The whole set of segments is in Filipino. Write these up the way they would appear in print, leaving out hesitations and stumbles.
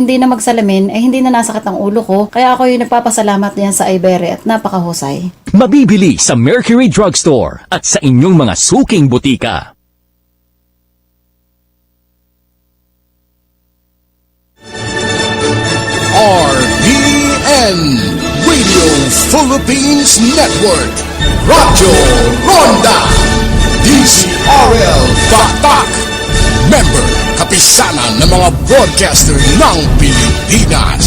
hindi na magsalamin ay hindi na nasakit ang ulo ko, kaya ako yung nagpapasalamat diyan sa Iberia at napakahusay. Mabibili sa Mercury Drugstore at sa inyong mga suking butika. RPN Radio Philippines Network, Radyo Ronda, DZRL Bakbak, member kapisanan ng mga broadcaster ng Pilipinas.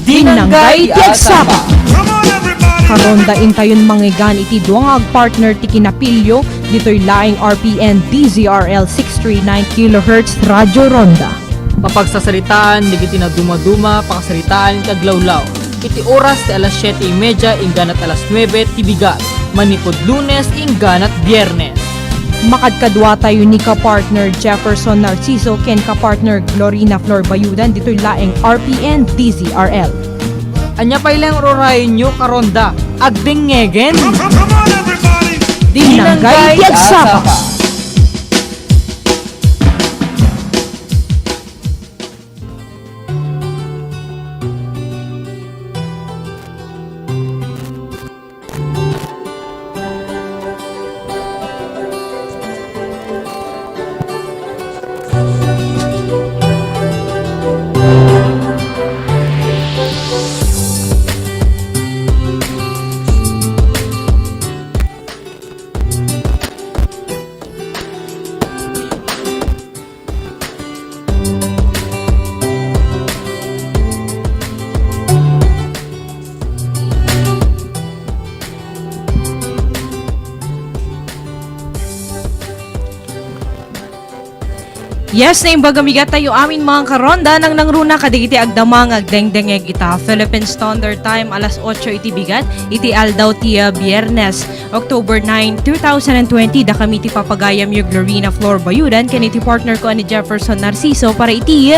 Dinanggay tiagsaba. Karonda intayon manggigan iti duang partner ti kinapilyo ditoy laing RPN DZRL 639 kHz Radyo Ronda. Papagsasalitaan, digiti na dumaduma, pakasalitaan kaglawlaw. Iti oras ti alas 7:30, ingganat alas 9, tibigat. Manipod Lunes, ingganat Biyernes. Makadkadwa tayo ni ka-partner Jefferson Narciso ken ka-partner Glorina Flor Bayudan ditoy laing RPN DZRL. Anya pa ilang rorayon nyo karonda, agding ngegen. Dinanggay tiagsaba. Yes, na imbaga migat tayo amin mga karonda nang nangruna kadigiti agdamang agdengdengeg ita Philippine Standard Time alas 8 iti bigat iti aldaw ti Biyernes October 9, 2020 da kami ti papagayam yung Glorina Flor Bayudan ken iti partner ko ani Jefferson Narciso para iti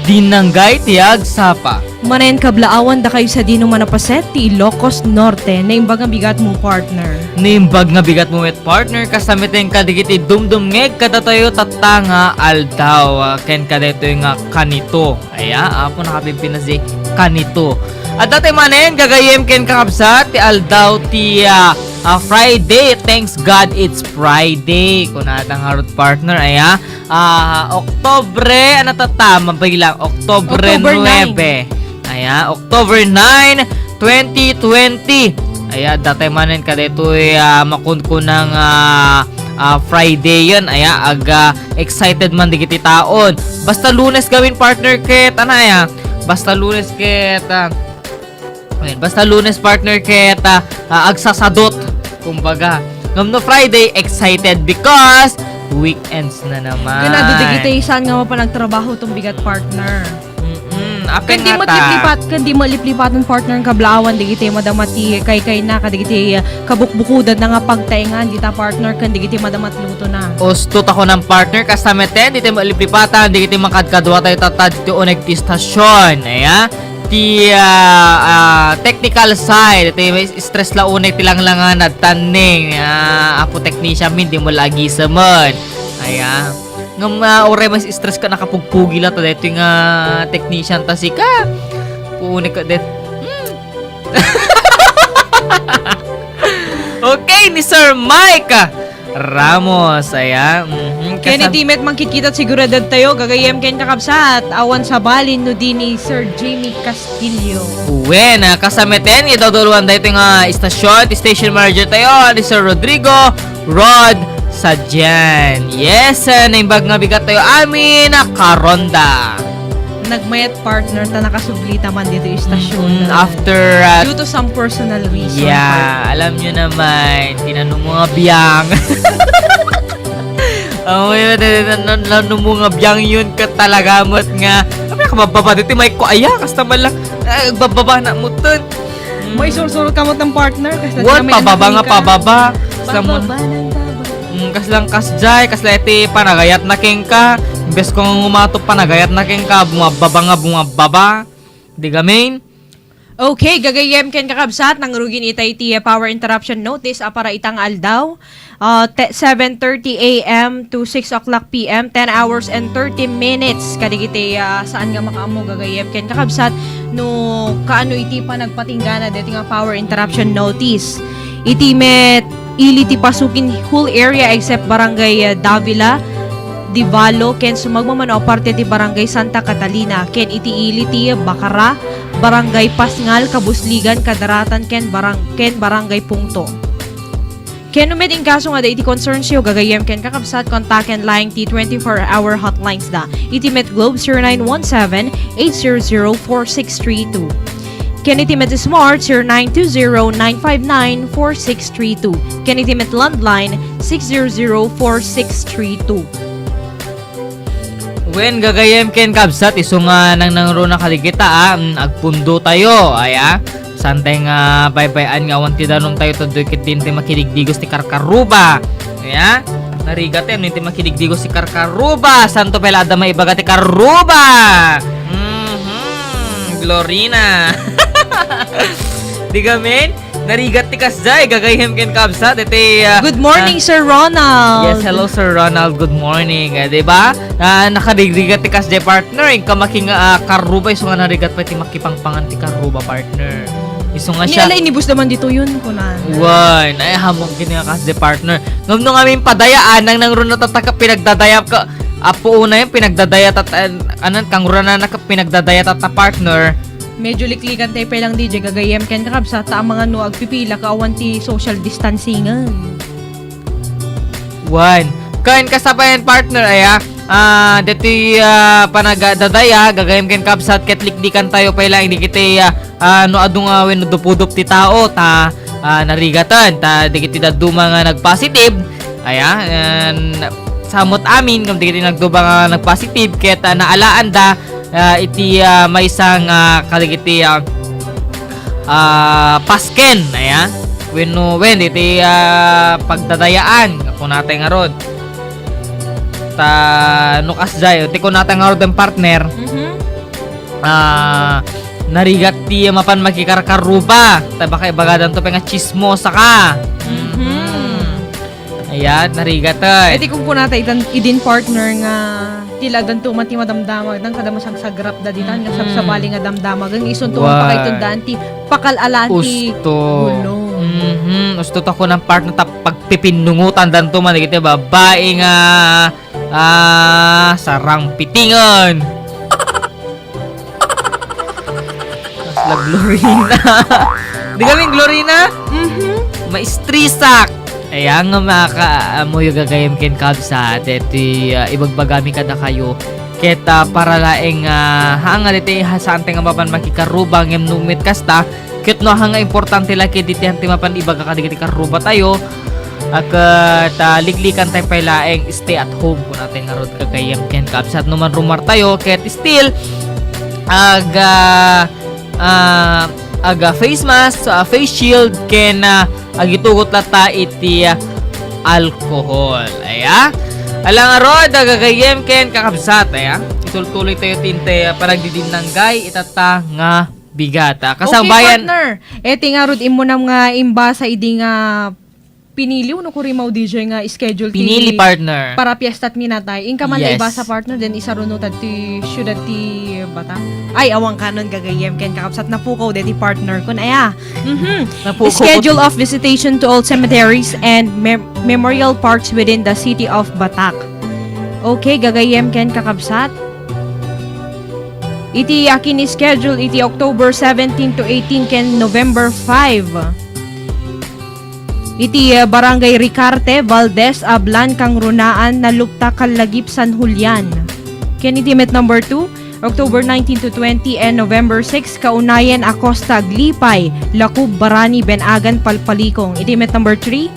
Dinanggay tiagsapa. manen kablaawan da kayo sa dino manapaset ti Ilocos Norte na imbaga bigat mong partner. Nimbag nga bigat mo met partner, kasamitin ka digiti dumdumngeg kadatayo tatanga aldaw. Ken kadito nga kanito. Aya, apo nakapimpinasi kanito. At dati manen, gagayem ken kakabsat ti aldaw ti Friday. Thanks God it's Friday. Kung natang harot partner, aya. Oktobre, ano tatama ba ilang? Oktobre 9. Aya, October 9, 2020. Aya, dati manen ka dito makunko ng Friday yun. Aya, excited man di kiti taon. Basta Lunes gawin partner ket. Ano aya? Basta Lunes ket. Basta Lunes partner ket agsasadot. Kumbaga, ngam no Friday excited because weekends na naman. Kanadudigitaysan nga mo pa nagtrabaho tong bigat partner. Apen Kandi mo liplipat, kandi mo liplipatan partner ng kablaawan digiti madamati kay na kadigiti kabukbukudan na nga pagtaingan dita partner kandi digiti madamat luto na. Ostot ako ng partner kasameten dito mo liplipatan digiti makadkadwa tayo tatad dito uneg ti stasyon. Aya, ti technical side iti may stress la uneg tilanglangan at taning apo technician min di mo lagi samon. Aya, ngam ore mas stress ka nakapugpugi la to dito nga technician ta si ka puuni ka det. Okay ni Sir Mike Ramos, aya. Kaya ni Timet mangkikita siguradad tayo gagayem ken kakabsat awan sa balin no din ni Sir Jamie Castillo. Uwen, kasameten idoduluan dito nga istasyon, station manager tayo ni Sir Rodrigo Rod Sadyan. Yes, naimbag nga bigat tayo amin karonda. Nagmayat partner ta nakasublita man dito yung istasyon. After Due to some personal reason. yeah, alam nyo naman, tinanong mo nga biyang. Tinanong mo nga biyang yun ka talaga mo't nga. Kami nakabababa dito, may ko aya, kasta man lang, bababa na mo ton. May sursuro ka mo ng partner. What? Pababa nga, pababa. Pababa ng baba. Kaslang kasjay, kasla iti panagayat na king ka. Bes kong umato panagayat na king ka, bumababa nga bumababa. Di gamin. Okay, gagayem ken kakabsat nang rugin itay ti power interruption notice para itang aldaw. 7:30 a.m. to 6 o'clock p.m. 10 hours and 30 minutes kadigiti saan nga makaamo gagayem ken kakabsat no kaano iti pa nagpatinggana deti nga power interruption notice. Iti met ili ti pasukin whole area except barangay Davila, Divalo, ken sumagmamano parte ti barangay Santa Catalina, ken iti ili ti Bacara, barangay Pasngal, Kabusligan, Kadaratan, ken barangay Pungto. Ken umed in kaso nga da iti concerns yo gagayem ken kakabsat kontaken line ti 24-hour hotlines da. Iti Met Globe 0917-800-4632. Ken iti Met Smart 0920-959-4632. Ken iti Met Landline 600-4632. When gagayem ken kabsat iso nga nang nangruna kaligita agpundo tayo aya santay nga baybayan nga awan ti danon tayo todoy ket din ti makidigdigos ti Karkaruba aya narigat ti makidigdigos ti Karkaruba santo pelada maibaga ti Karuba Glorina di gamen narigat ti kasjay gagayem ken kabsat iti Good morning, Sir Ronald. Yes, hello Sir Ronald. Good morning. Di ba? Nakadigrigat ti kasjay partner. Ing kamaking Karuba iso nga narigat pa ti makipangpangan ti Karuba partner. Iso nga Ni siya. ala inibus naman dito yun kunan. Wan, ay hamong kini nga kasjay partner. Ngam no ngamin padayaan nang ron natataka pinagdadayap ka. Apo una yung pinagdadayat at kang ron na pinagdadayat at partner. Medyo liklikan tayo pa lang DJ gagayem ken kakabsat ta ang mga no agpipila kaawan ti social distancingan. One. Kain kasabayan partner aya. Deti panagdadaya gagayem ken kabsat ket likdikan tayo pa lang hindi kiti no adung wen dupudup ti tao ta narigatan ta digiti daduma nga nagpositive aya samot amin ngam digiti nagduba nga nagpositive ket naalaan da iti may isang kaligiti pasken aya when iti pagdadayaan kung natin nga rod ta nukas jay ti kung natin nga rod ang partner narigat ti mapan makikarkaruba ta baka ibagadan to pa nga chismosa ka ayan narigatan Iti kung kunata idin partner nga tila dan tuman ti madamdamag nang kada masagsagrap da ditan nga sabsabali nga damdamag ang ison tuman Wow. pa kay tundaan ti pakalalaan ti Usto. gulo. Usto to ko ng partner ta pagpipinungutan dan to man iti babae nga sarang pitingon. La Glorina. Di kami Glorina? Maistrisak. Ayan nga mo yung gagayam ken kabsa iti ibagbagami kada kayo keta para laeng hanga diti hasante nga mapan makikarubang ngem numit kasta ket no hanga importante laki diti hanti mapan ibaga kadigiti karuba tayo ta liglikan tayo pa laeng stay at home kun natin nga rod gagayam ken kabsa at numan rumar tayo ket still aga face mask, face shield ken agitugot lata iti alcohol. Aya. Alang arod gagayem ken kakabsat aya. Itultuloy tayo tinte panagdidinanggay itata nga bigata. Kasabayan. Okay, partner. Eti nga rod imo nam nga imbasa idi nga pinili uno ko rimaw DJ nga schedule Pinili partner. para piyestat minatay. Inka man Yes. ibasa partner then isarunotad ti syudad ti bata. Ay awang kanon gagayem ken kakabsat na pukaw deti partner kun aya. Napuko- Schedule of visitation to all cemeteries and memorial parks within the city of Batak. Okay, gagayem ken kakabsat. Iti akin ni schedule iti October 17 to 18 ken November 5. Iti Barangay Ricarte, Valdez, Ablan, kang runaan na lupta kalagip San Julian. Ken iti met number 2, October 19 to 20 and November 6, Kaunayan, Acosta, Glipay, Lakub, Barani, Benagan, Palpalikong. Iti met number 3,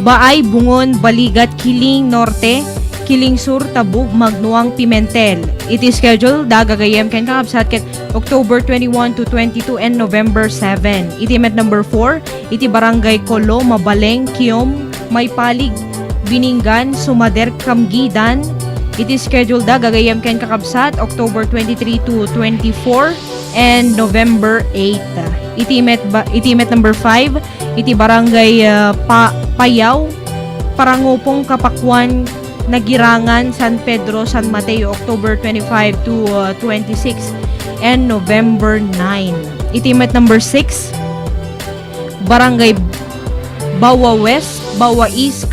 Baay, Bungon, Baligat, Kiling, Norte, Kiling Sur, Tabug, Magnuang, Pimentel. Iti schedule gagayem ken kakabsat ket October 21 to 22 and November 7. Iti met number 4, iti Barangay Kolo, Mabaleng, Kiom, Maypalig, Biningan, Sumader, Kamgidan. Iti schedule gagayem ken kakabsat October 23 to 24 and November 8. Itimet number 5, iti barangay Payaw, Parangupong Kapakwan, Nagirangan, San Pedro, San Mateo, October 25 to 26 and November 9. Itimet number 6, Barangay Bawa West, Bawa East,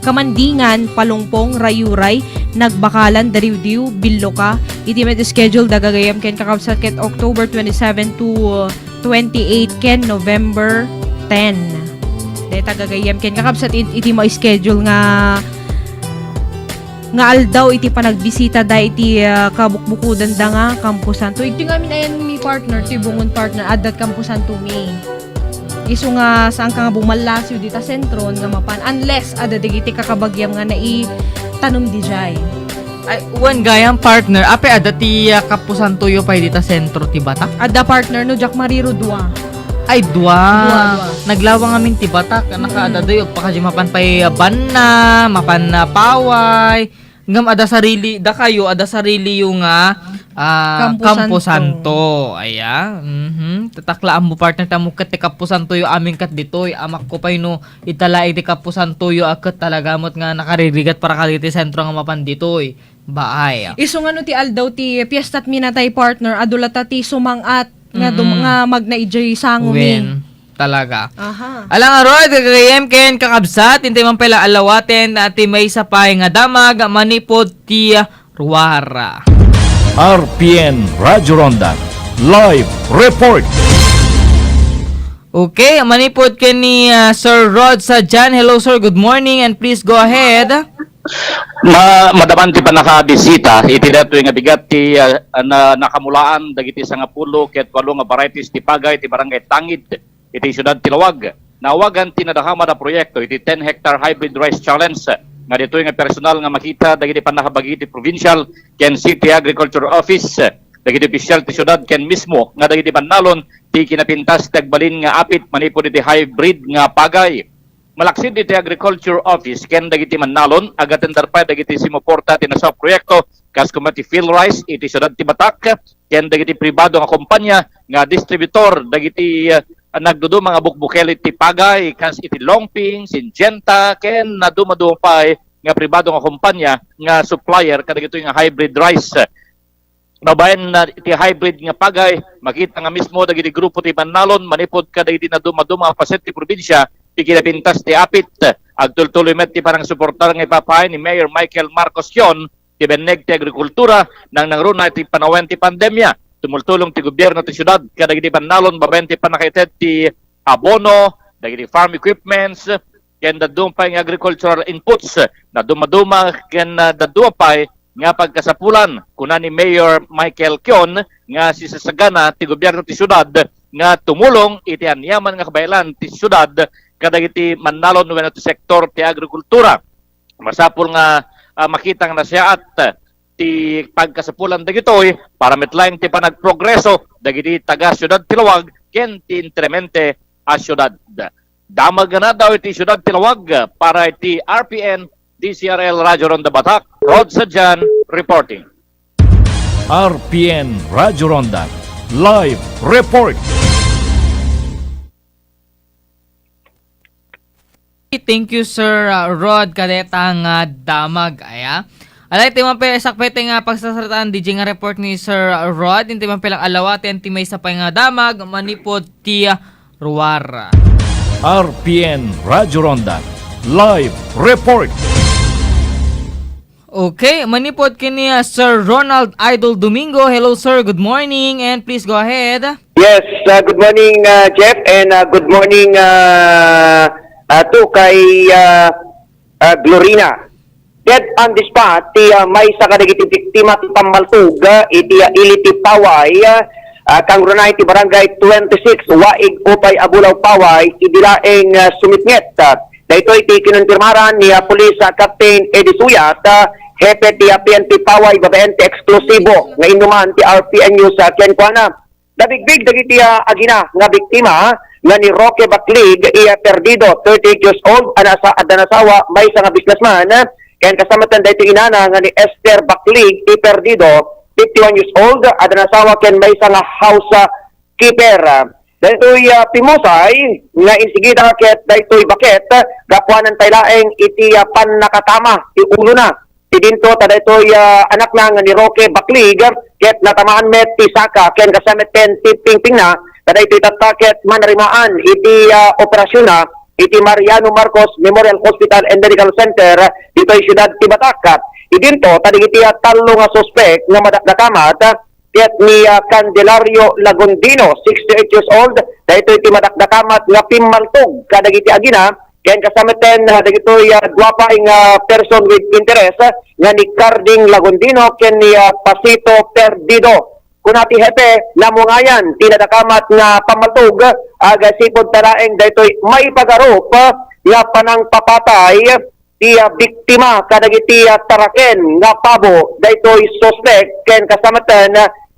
Kamandingan, Palungpong, Rayuray, Nagbakalan, Dariwdiw, Biloka. Itimet schedule dagagayam ken kakabsat ket October 27 to 28 ken November 10. Deta gagayam ken kakabsat iti mo schedule nga aldaw iti panagbisita da iti kabukbukudan da nga kampusan. To iti nga ayan mi partner, ti bungon partner adat kampusan to mi. Isu nga saan ka nga bumalasyo dita sentro nga mapan unless ada digiti kakabagyam nga nai tanom di jay. Ay, uwan gayang partner, ape ada ti kapusan tuyo pa dita sentro ti Batak? Ada partner no Jack Mariro dua. Ay, dua. Dua. Naglawang amin ti Batak, nakaada doy, pakaji mapan pa'y banna, mapan na paway, ngam ada sarili, da kayo, ada sarili yung Campo Santo. Aya, tataklaan mo partner, tamo kat ti Campo Santo yung aming kat ditoy, amak ko pa'y no, itala iti Campo Santo yung akat talaga mo't nga nakaririgat para kaliti sentro nga mapan ditoy. Baay. Isu nga no ti aldaw ti piyestat minatay partner, adulata ti sumangat, nga nga magnaijay sangumi. Wen, talaga. Aha. Alang arod, kagayem ken kakabsat, hintay man pala alawaten, ati may sapay nga damag, manipod ti Ruara. RPN Radyo Ronda Live Report. Okay, manipod ken ni Sir Rod sa Jan. Hello sir, good morning and please go ahead. Madaman ti pa nakabisita iti dato nga bigat ti nakamulaan dagiti sangapulo ket 8 nga varieties ti pagay ti barangay Tangid iti siyudad ti Lawag. Nawagan ti nadahama da proyekto iti 10 hectare hybrid rice challenge nga ditoy nga personal nga makita dagiti panakabagi ti provincial ken city agriculture office dagiti official ti siyudad ken mismo nga dagiti panalon ti kinapintas tagbalin nga apit manipod iti hybrid nga pagay. Malaksid iti agriculture office ken dagiti manalon agaten darpay dagiti sumuporta ti nasa proyekto kas kumati field rice iti siyudad ti Batak ken dagiti pribado nga kompanya nga distributor dagiti nagdudu mga bukbukel iti pagay kas iti Longping, Syngenta ken nadumadupay nga pribado nga kompanya nga supplier kadagiti nga hybrid rice. Nabayan na iti hybrid nga pagay makita nga mismo dagiti grupo ti manalon manipod kadagiti naduma paset ti probinsya ikinapintas ti apit agtultuloy met ti parang suportar nga ipapahay ni Mayor Michael Marcos Yon ti beneg ti agrikultura nang nangruna ti panawen ti pandemya tumultulong ti gobyerno ti syudad kadagiti panalon babaen ti panakaited ti abono dagiti farm equipments ken dadumpay nga agricultural inputs na dumaduma ken dadumpay nga pagkasapulan kuna ni Mayor Michael Kion nga sisasagana ti gobyerno ti syudad nga tumulong iti anyaman nga kabaylan ti syudad kadagiti manalon wenno ti sektor ti agrikultura. Masapul nga makita nga nasiyaat ti pagkasapulan dagitoy para metlaing ti panagprogreso dagiti taga syudad ti Lawag ken ti intremente a syudad. Damag na daw iti syudad ti Lawag para iti RPN DCRL Radyo Ronda Batak. Rod Sadjan reporting. RPN Radyo Ronda Live Report. Thank you Sir Rod kadetang damag aya. Alay ti man pa sakpete nga pagsasarataan DJ nga report ni Sir Rod inti man pelang alawaten ti may sapay nga damag manipod ti Ruara. RPN Radyo Ronda Live Report. Okay, manipod kini Sir Ronald Idol Domingo. Hello sir, good morning and please go ahead. Yes, good morning Jeff and good morning to kay Glorina. Dead on the spot, may sa kadagiti biktima ti Pamaltug, iti iliti Paway, kang runay ti barangay 26, Waig Upay Abulaw Paway, idilaeng sumitnget. Dahito iti kinonfirmaran ni Police Captain Eddie Suyat, Hepe ti PNP Paway, babaen ti eksklusibo, nga inuman ti RPN News Kenkwana. Nabigbig dagiti agina nga biktima, nga ni Roque Baclig, perdido, 38 years old, adanasawa, may sa nga businessman, kaya kasama tanda ito inana nga ni Esther Baclig, perdido, 51 years old, at nasawa ken may isang housekeeper. Dahito'y pimusay, nga insigida ket dahito'y baket, gapuanan tay laeng iti panakatama, ti ulo na. Ti dinto, dahito'y anak na nga ni Roque Baclig, ket natamaan met ti Saka, ken kasamet ken ti Pingping na, dahito'y tataket manarimaan iti operasyon na, iti Mariano Marcos Memorial Hospital and Medical Center, dito'y siyudad ti Batak. Idinto, tadig iti talo nga suspect nga madakdakamat, ket ni Candelario Lagondino, 68 years old, dahito iti madakdakamat nga pimaltog kadag iti agina, ken kasameten dagitoy guwapa ing person with interest nga ni Carding Lagondino ken ni Pasito Perdido. Kunati hepe namungayan tinadakamat nga pamaltog aga sipod taraeng daytoy maipagarup nga panang papatay ti biktima kadag iti taraken nga pabo daytoy suspect ken kasameten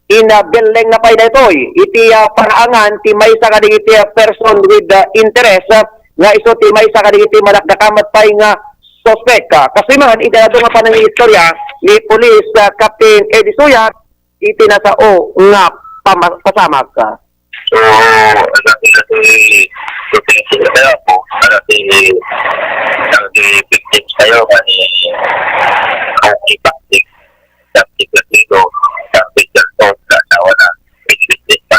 in Beleng na pay daytoy iti paraangan ti maysa kadag iti person with interest nga iso ti maysa kadag iti madakdakamat pay nga suspect. Kasi man iti nga panang istorya ni Police Captain Eddie Suya iti nasao nga pasamak. So, natin sila tayo po. Natin victims tayo kani okay plastic dito plastic dito sa asawa na victim pa.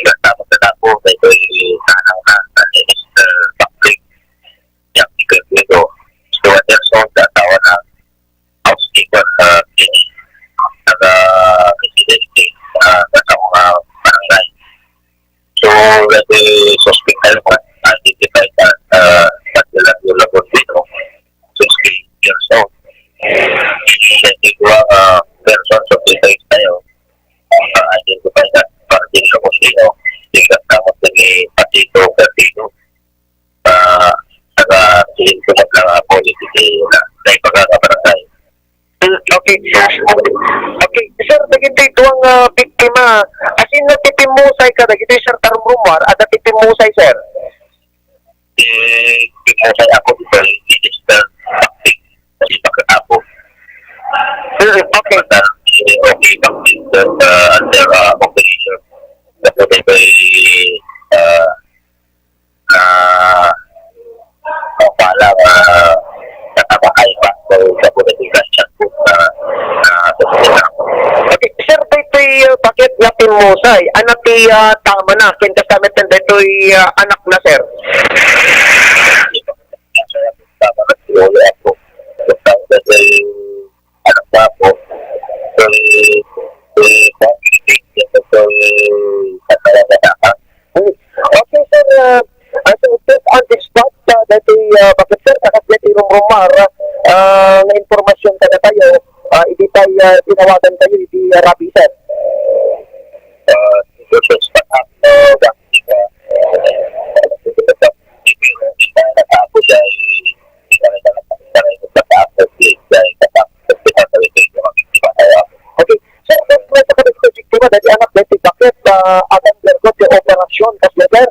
Igatapos na po dito sanang na Mr. Plastic yung dito. So, Anderson sa asawa na housekeeper nag-residente sa mga barangay. So, the suspect tayo identified as Candelario Lagondino, 60 years old. Identified person sa place tayo identified as Carding Lagondino. Tingkat naman ni Pasito Perdido. Nag-silin kumot lang policy na ipagkakabarangay. Okay. Okay. Sir, dagiti tuwang biktima. Asin nagtipimusay ka, dagiti sir tarong rumor, at nagtipimusay sir. Pimusay ako dito, Mr. Plastic. Kasi pagkatapo. Okay. Okay, Plastic under operation. Tapos ito ay palang natabahay pa. So, sa political chat po Okay. Sir, dito'y bakit nga pimusay? Anak ti tama na, ken kasamit na dito'y anak na sir. Okay sir, on the spot, dito'y bakit sir, kakasya ti rumar, na informasyon ka na tayo, hindi tayo tinawagan tayo, hindi rabi sir. Okay, sir, may pagkakasya dati anak dati bakit agang lergot yung operasyon kasi sir?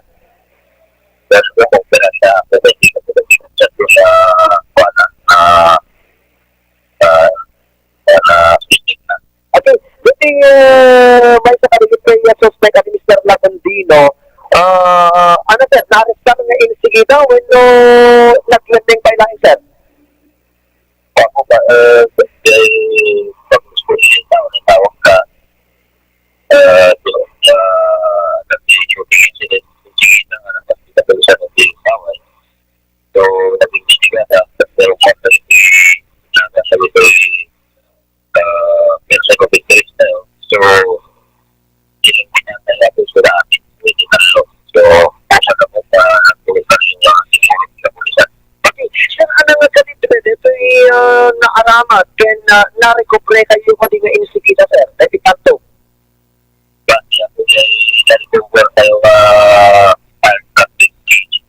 Pero kung pera siya, pwede sa Okay, jadi may sa kaligit kay suspect at Mr. Lagondino, ano sir, na-arrestan nga insigida when nag-lending pa ilang sir? ako ba, pag-disposition tao na tawag ka, nag-shooting incident, sige na nga nagkakita ng tawag. So, nag-investiga na, pero kung nagsasabi ko mensahe ko pictures tayo. So, yun pinataya ko sa amin. Pwede na lo. So,asa na po pa nagtulungan niya sa pulisan. Okay, sir, ano nga sa dito? Ito'y naaramat, then na-recover kayo kung nga insigida sir, dahil ito. Kasi ako ay na-recover tayo captain cage.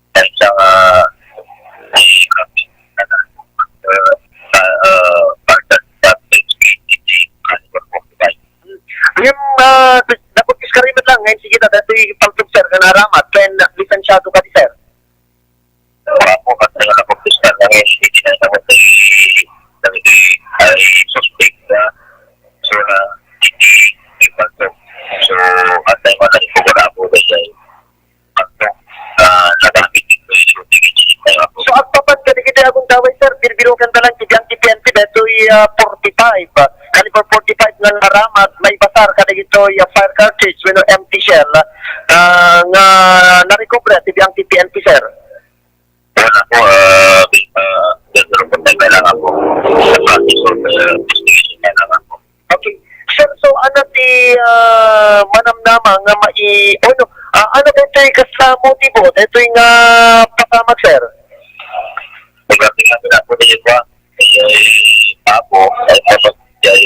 Dahil sa Yung napagkis ka rin lang, ngayon sige na, dito yung pang-sir ka naramat, then lisensyado ka di sir. ako kasi nga napagpistan hindi na naman ay suspect na so na hindi ipagto. So, at tayo man ang pagkarabo na siya pagto nagamit ito yung tayo ako. So, ang papat ka dito akong daway, sir, birbirugan ka lang tibiyang TPNP, ito 45. Caliber 45 ng haramat, may basar ka dito fire cartridge, with empty shell, nga na-recover tibiyang TPNP, sir. Wala po, gano'n po tayo kailangan po sa practice of investigation kailangan po. Okay. Sir, so ano ti manamnama nga ano ba ito yung kasama motibo? Ito yung pasamag, sir? Pagdating namin ako na yun ba, ay papo, ay kapag ay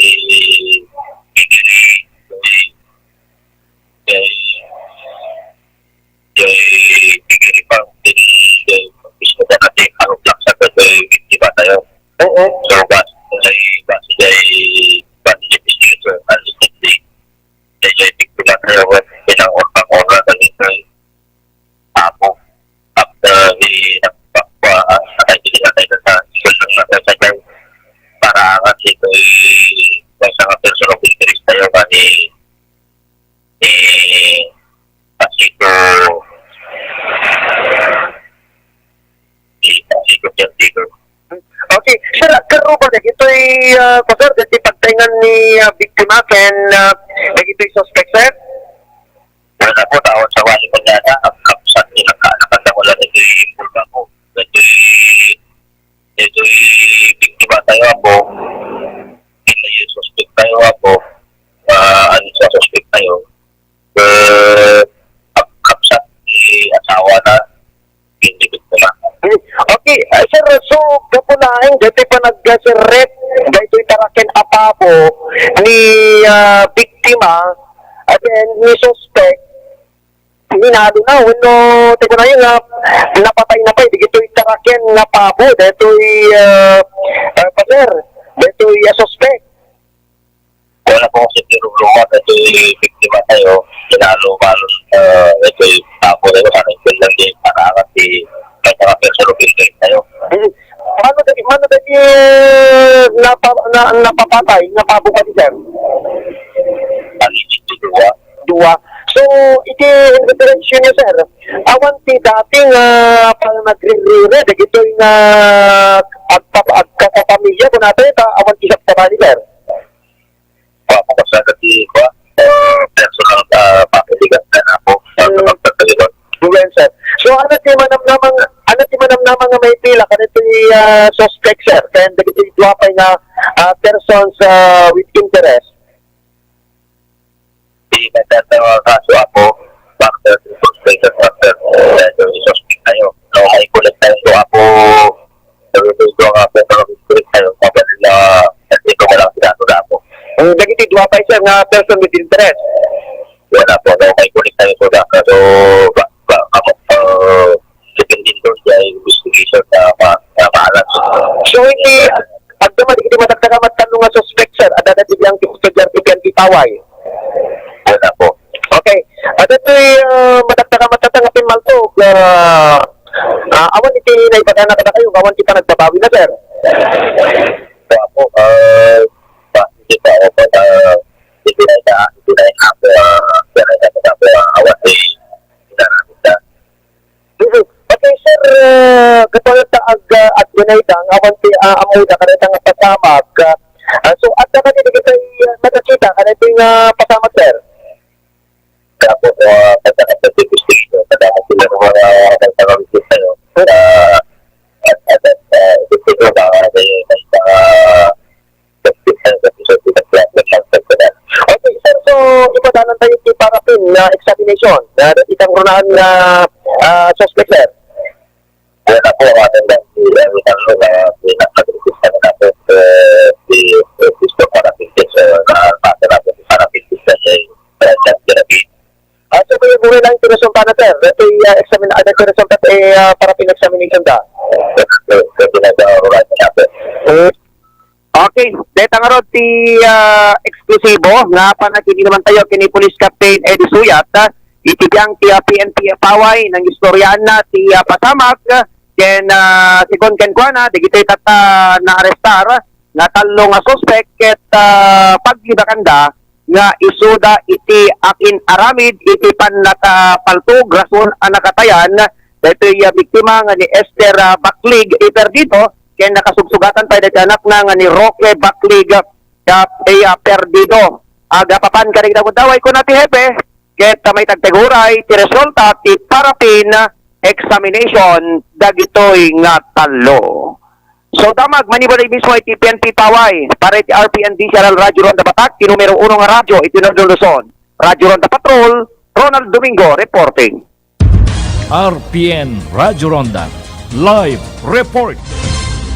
bigyan pang gusto ka natin ang plak sa ito yung biktima tayo. Oo. So, base investigator allegedly ay biktima tayo at pinang-orpang-ora na nito ay papo after nakakaibigan natin sa solution na tayo sa kanya para ang ito ay sa mga person of interest tayo ka ni Pasito Tigo. Okay. Sir, karoon ba ito ay sir, kasi pagtaingan ni biktima ken ito yung suspect, sir? Wala po tawag sa wali ko niya na ang kapsat nilang kaanakan na wala nito yung pulga ko. Ito yung biktima tayo ako. Ito yung suspect tayo ako. Ano sa suspect tayo. Ang kapsat ni asawa na hindi biktima. Okay, sir, so kapulahin, dito pa nag-sirret, dito itarakin apabo ni biktima, at then ni suspect, minado na, wano, tiko na yun, napatay na pa, dito itarakin apabo, dito sir, dito suspect. Wala po kasi tinulungan, ito yung biktima tayo, kinalo-malos, ito yung tapo tayo, parang yung lang din, para kasi kahit mga person of interest tayo. Mano dati napapatay, napabukad, sir? Aligid to duwa. Dua. So, iti intervention niya, sir. Awan ti dating parang nagre-re, dagito yung agkakapamilya ko natin, awan ti sabtabali, sir. Papakasagad di ko, personal papiligan na ako sa magtataliban. Well, sir. So, ano ti manamnamang nga may pila, kanito yung suspect, sir, kaya dagito yung duwapay nga persons with interest. Hindi nagtatawa kaso ako, bakit suspect at after yung suspect tayo. No, may kulit tayo do ako, ito ang person of interest tayo, mabalil na hindi ko walang sinato na ako. Dagito yung duwapay, sir, nga person with interest. Wala po, no, may kulit tayo so na. So, depending doon sa investigation na maalas. So, hindi, agdaman, hindi matagtagamat tanong nga suspect, sir, at dati biyang kustodyan TPNP Paway. Wala po. Okay. At ito'y matagtagamat tatangapin maltog. Awan iti na ipadana ka na kayo, awan kita nagbabawi na, sir. So, ako, hindi pa ako pa hindi na ako awan Okay, sir, katulad na at ginaytang, awan ti amuda ka na nga pasamag. So, at naman hindi kita nakakita ka na yung pasamag, sir. Kaya po, pagkakasal sa investigation, kadama sila ng mga nagtangawin tayo. At ito ba, okay, sir, so ipadalan tayo yung parapin na examination na itang runahan na suspect, sir. wala po ang ating lang na pinakagrisis na natin si Cristo Parapintis na pasa natin si Parapintis na siya yung therapy. So kaya buhay lang tinasumpa na, sir. Ito yung tinasumpa parapin examination da. Ito na sa oras natin. Okay, deta nga ron ti eksklusibo nga panagini naman tayo kini Police Captain Eddie Suyat, itibyang ti PNP Paway ng istoryan na ti pasamag ken sigon ken kuana digitoy tata na arestar nga talo nga suspect ket paglibakanda nga isuda iti akin aramid iti panlata paltog rason anakatayan ditoy biktima nga ni Esther Baklig Perdido ken nakasugsugatan pa dati anak na nga ni Roque Baklig Perdido agapapan kanig daway ko na ti hepe ket may tagteguray ti resulta ti parapin examination dagitoy nga talo. So damag manibulay mismo iti PNP Paway para iti RPND General Radyo Ronda Batak ti numero 1 nga radyo iti Northern Luzon. Radyo Ronda Patrol, Ronald Domingo reporting. RPN Radyo Ronda Live Report.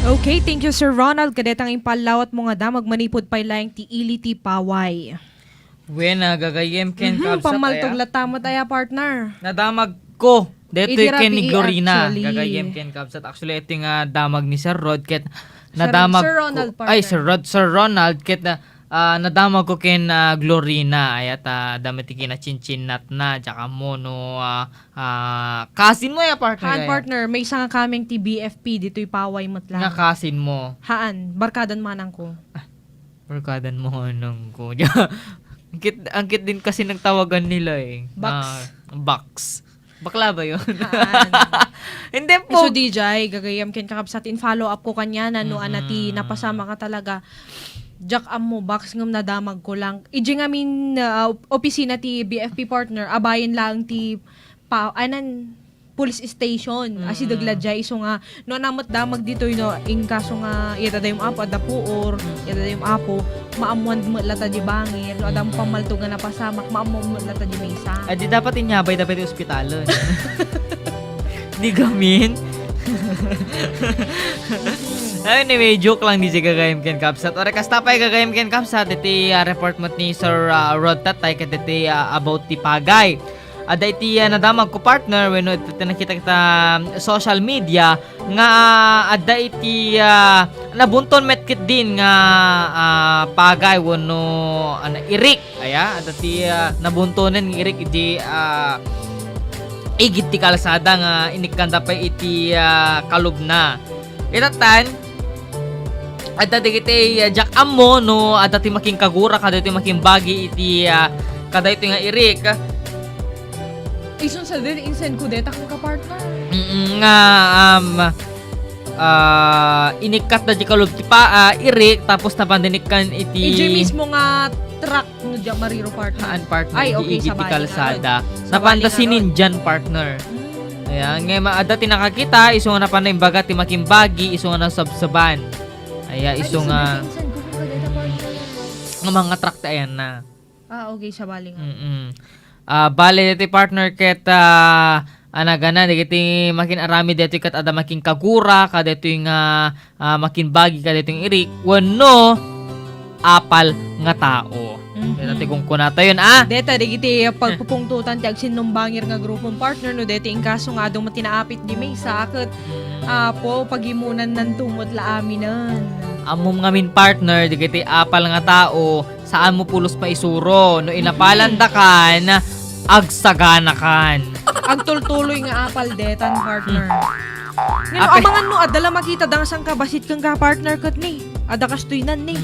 Okay, thank you Sir Ronald. Kadetang impalawat mo nga damag manipod pa ilayang ti ili ti Paway. When gagayem ken kabsat Pamaltog aya. latamot aya partner. Nadamag ko. Dito Idi ken ni rabi, Glorina. actually. Gagayem ken kabsat. Actually, ito nga damag ni Sir Rod. Ket Sir nadamag Ronald, ko. Ay, partner. Sir Ronald. Ket nadamag ko ken Glorina. Ayat damati kina chinchinat na. Tsaka mo no. Kasin mo ya partner. Haan kaya. partner, may isa nga kaming ti BFP dito'y Paway Nga matlang. kasin mo. Haan, barkadan manang ko. Barkadan mo nung ko. Angkit din kasi nagtawagan nila eh. Box. Box. Bakla ba yun? Haan. Hindi po. So DJ, gagayam ken kakabsatin follow up ko kanya na no anati napasama ka talaga. Jack mo box ngam nadamag ko lang. Iji nga min opisina ti BFP partner abayin lang ti police station asi dagladjay iso nga no namot damag dito no in kaso nga ita dayum apo ada puor ita dayum apo maamuan mo lata di bangir no adam pamalto nga napasamak maamuan mo lata di mesa. Di dapat inyabay dapat yung ospitalon. Di gamin. Anyway, joke lang di si Gagayem Ken Kapsat. Ora kastapay Gagayem Ken Kapsat iti report mo ni Sir Rod Tatay ket iti about ti Pagay. Ada iti nadamag ko partner when iti nakita kita social media nga ada iti nabunton metkit din nga Pagay wano irik aya ada ti nabuntonen ng irik iti igit ti kalsada nga inikanda pa iti kalubna. Itatan ada digiti Jack Ammo no ada ti making kagura kada ti making bagi iti kada iti nga irik. Ison sa din insen ko deta kang ka-partner. Nga inikat na di kalub ti pa irik tapos napandinikan iti Iji mismo nga truck no diya mariro partner. haan partner Ay, okay, di igit ti sabali kalsada. nga Napandasinin dyan partner. Ayan, ngayon ada ti nakakita iso nga napanay baga ti making bagi iso nga nasabsaban. Aya iso nga Insen ko kung deta partner. nga mga truck ta ayan na. Okay, sabali nga. Bale dito partner ket anagana dito makin arami dito kat ada makin kagura kada ito yung makin bagi kada ito yung irik wano apal nga tao. Dito kung kunata yun Deta digiti pagpupungtutan ti agsinumbangir nga grupong partner no deti in kaso nga adong matinaapit di may sakit. Apo pagimunan nan tumot la aminan. amom ngamin partner digiti apal nga tao saan mo pulos pa isuro no inapalandakan agsaganakan. Agtultuloy nga apal detan partner. Ngano Ape. amangan no adala makita dang sang kabasit kang ka partner kat ni. Ada kastoy nan ni.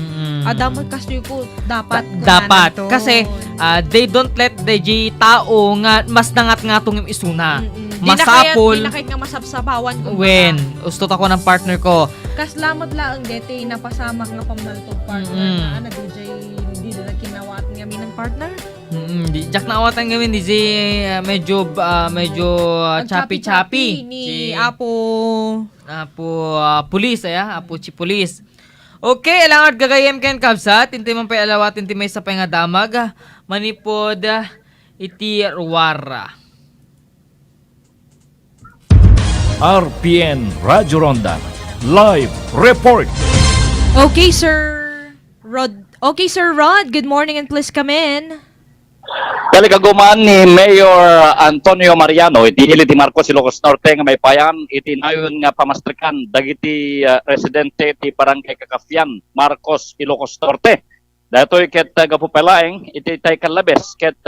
Ada magkastoy ko dapat Dapat to. kasi they don't let the tao nga mas nangat nga tong isuna. Masapol Di na kahit nga masapsabawan kung when ustot ako ng partner ko. Kaslamot lang dete napasamak nga pamaltog partner na ana DJ di na kinawat nga minang partner. Di jak na awatan ngamin di si medyo Ang choppy ni Apo pulis apo si pulis. Okay, alangat gagayem ken kabsat tinti man pay alawatin ti may sa nga damag manipod iti ruwara. RPN Radyo Ronda Live Report. Okay, Sir Rod. Good morning and please come in. Talikagumaan ni Mayor Antonio Mariano iti ili ti Marcos Ilocos Norte nga may payan iti nayon nga pamastrikan dagiti residente ti Barangay Kakafyan Marcos Ilocos Norte. Datoy ket gapupelaeng iti tay kalabes ket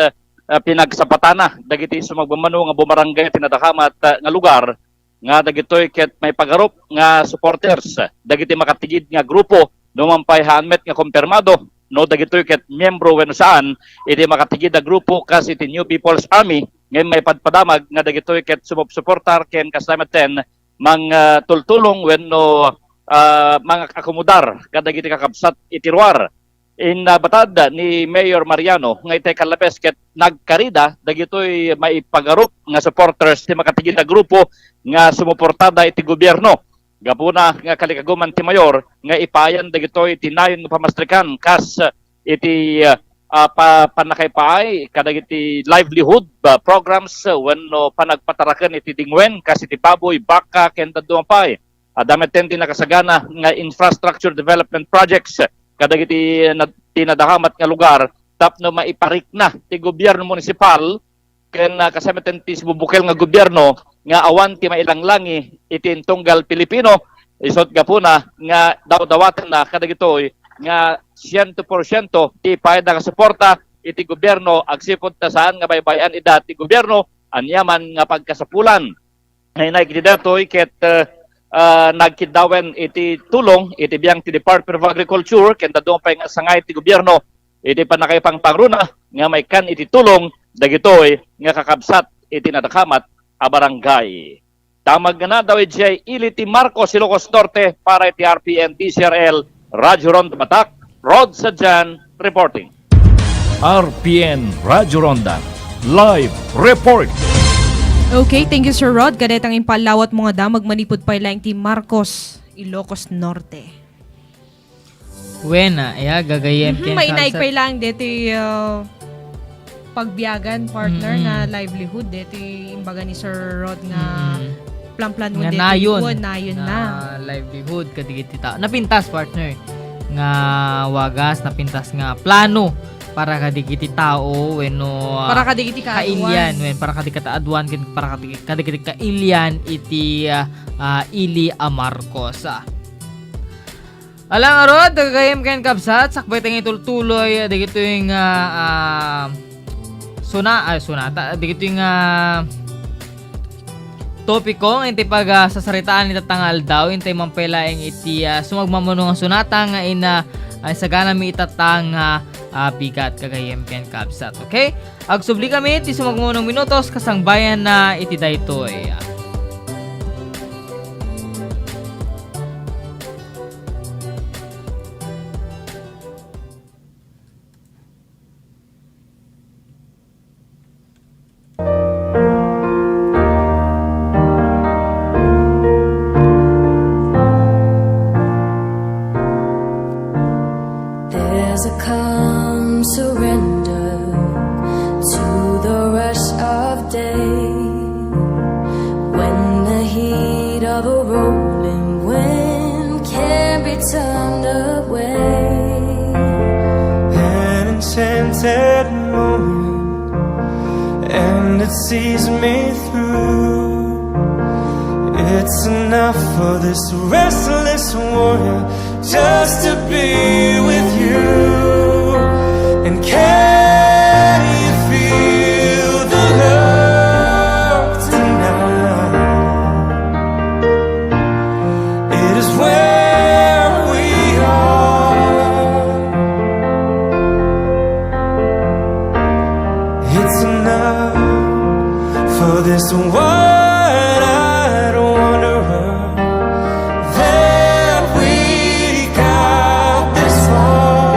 pinagsapatana dagiti sumagbamano nga bumarangay tinadakamat nga lugar nga dagitoy ket may pagarup nga supporters dagiti makatigid nga grupo numampay hanmet nga kumpirmado no dagitoy ket miyembro wenno saan iti makatigid nga grupo kas iti New People's Army ngayon may padpadamag nga dagitoy ket sumupsuportar ken kasamaten mang tultulong wenno mga akomodar kadagiti kakabsat iti ruar. Batad ni Mayor Mariano nga itay kalapes ket nagkarida dagitoy maipagarup nga supporters ti makatigid nga grupo nga sumuportada iti gobyerno. Gapuna nga kalikaguman ti Mayor nga ipayan dagitoy iti nayon nga pamastrikan kas iti panakaypaay kadagiti livelihood programs wenno panagpataraken iti dingwen kas iti baboy, baka ken daduampay. Damit ti nakasagana nga infrastructure development projects kadagiti tinadahamat nga lugar tapno maiparik na ti gobyerno munisipal ken kasamaten ti sibubukel nga gobyerno nga awan ti mailanglangi iti tunggal Pilipino isot gapuna nga dawatan na kadagitoy nga 100% ti payda nga suporta iti gobyerno agsipod ta saan nga baybayan ida ti gobyerno anyaman nga pagkasapulan ay nagdidatoy ket nagkidawen iti tulong iti biyang ti Department of Agriculture ken dadong pay nga sangay ti gobyerno iti panakaypang pangruna nga may kan iti tulong dagitoy nga kakabsat iti nadakamat a barangay. Tamag na daw iti ili ti Marcos Ilocos Norte para iti RPN DCRL Radyo Ronda Batak Rod Sadjan reporting. RPN Radyo Ronda Live Report. Okay, thank you Sir Rod. Kadet ang impalawat mga damag manipod pa ilang ti Marcos, Ilocos Norte. Wena, gagayem ken May naik kalsat. pa ilang deti pagbiyagan partner nga livelihood deti imbaga ni Sir Rod nga plan-plan mo nga deti nayon nayon na. livelihood kadigiti ta. Napintas partner nga wagas napintas nga plano para kadigiti tao wenno Para kadigiti kailyan wen para kadigiti adwan ken para kadigiti kailyan iti Ili Marcos. Alang arod kagayem ken kabsat sakbay tang itultuloy digito yung sunata digito yung topiko iti pag sasaritaan iti tangal daw intay mampelaeng iti sumagmamuno nga sunata nga sagana mi itatang bigat kagayem ken kabsat. Okay? Agsubli kami iti sumagmamunong minutos kasangbayan na iti daytoy. There's a calm surrender to the rush of day when the heat of a rolling wind can be turned away. An enchanted moment, and it sees me through. It's enough for this restless warrior just to be with you. And can you feel the love tonight? It is where we are. It's enough for this one-eyed wanderer that we got this far.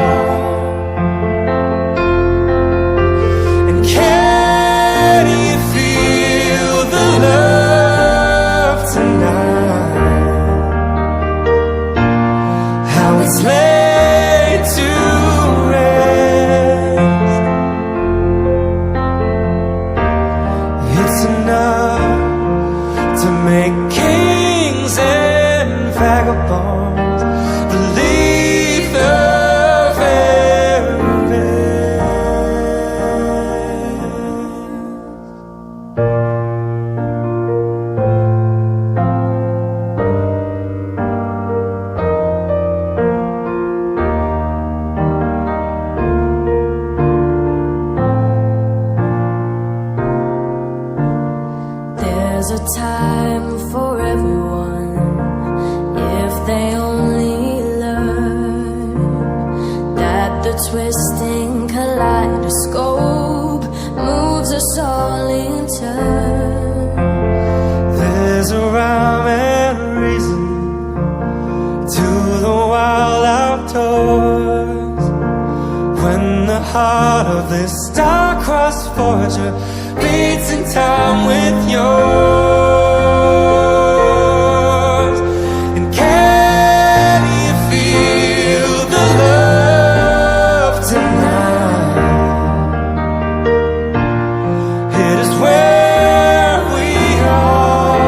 And can you feel the love tonight? How it's laid to rest. It's enough to make kings and vagabonds believe the very best. There's a time for everyone if they only learn that the twisting kaleidoscope moves us all in turn. There's a rhyme and a reason to the wild outdoors. When the heart of this star-crossed forger beats in time with yours. And can you feel the love tonight? It is where we are.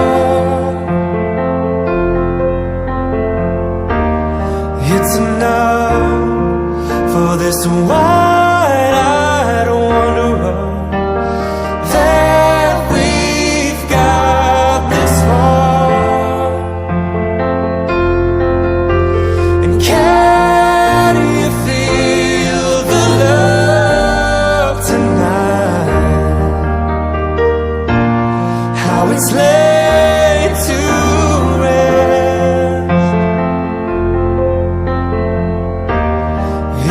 It's enough for this wide-eyed wanderer that we've got this far. And can you feel the love tonight? How it's laid to rest.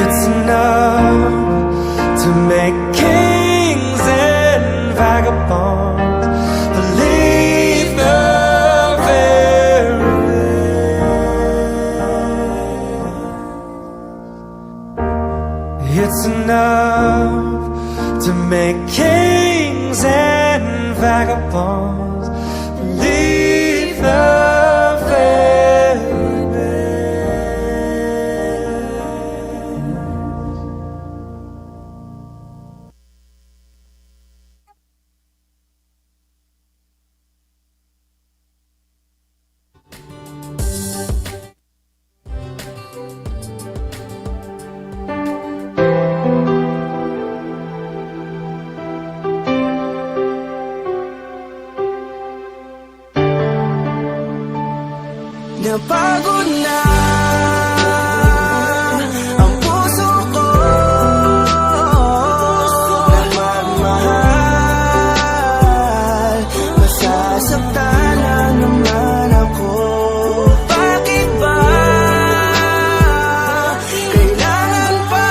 It's enough to make kings and vagabonds believe the very best. It's enough to make kings and vagabonds believe the very best. Napagod na ang puso ko na magmahal. Masasaktan na naman ako. Bakit ba kailangan pa